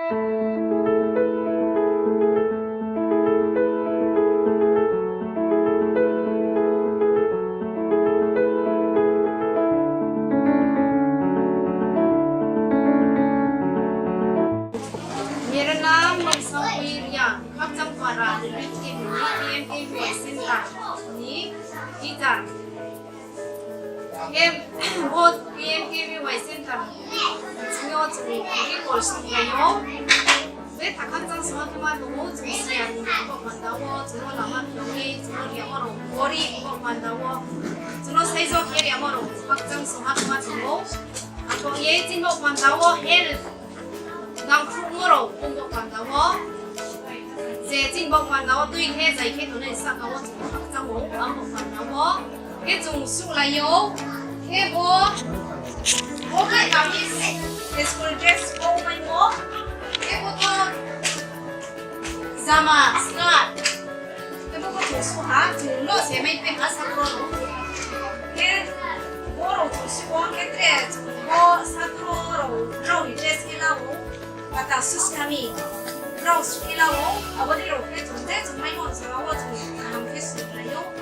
मेरा नाम मंगसावीरिया 각장과라 BMK 센터 니 기자 곧 BMK 센터 중요증이 그리고 있는데요. 왜다 각장 수학만 너무 중시하는 거 만다고 저는 아마 병이 저는 영어로 머리 거 만다고 저는 세조 해 영어로 각장 수학만 주고 아까 예진 거 만다고 해를 난 풍으로 공격한다고 제 진복한다고 뚜이해 자이해 돈을 쌓아고 확장고 반복한다고 해중 수라요 해보 오케이 가미스 스쿨 드레스 오마이 모 해보도 자마 스타트 해보고 조수하 중로 세메이페 하사로로 해 뭐로 조수고 해드레 뭐 사토로 그럼 이제 스킬하고 맞다 수스카미 그럼 스킬하고 아버지로 해준대 정말 먼저하고 좀 했을까요?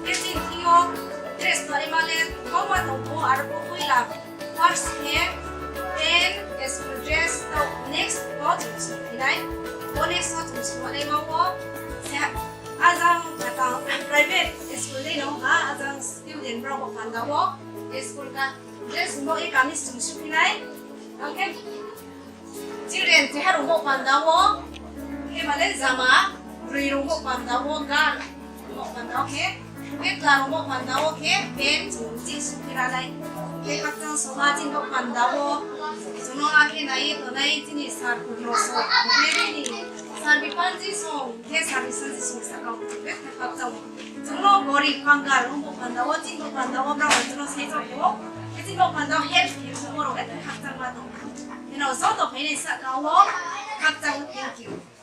해진 티오 드레스 마리말렌 거마 너무 알고 보이라 확실해 then school dress the next bottoms right next bottoms what mau azang kata private school ni no ha azang student berapa pandawo school ka dress mo kami sumsupinai okay children te haru mo pandawo ke male zama riru mo pandawo gar mo pandawo ke gar mo pandawo ke pen jumji supiralai ke kakang somajin mo pandawo sunonga ke nai tonai jini sar kuroso ke ni sarbi panji song ke sarbi sanji song sakau ke kakang juno gori kangar mo pandawo jin mo pandawo bra juno sejogo ke jin mo pandawo help ke mo ro ke kakang ma do you know, so the pain is that now, thank you.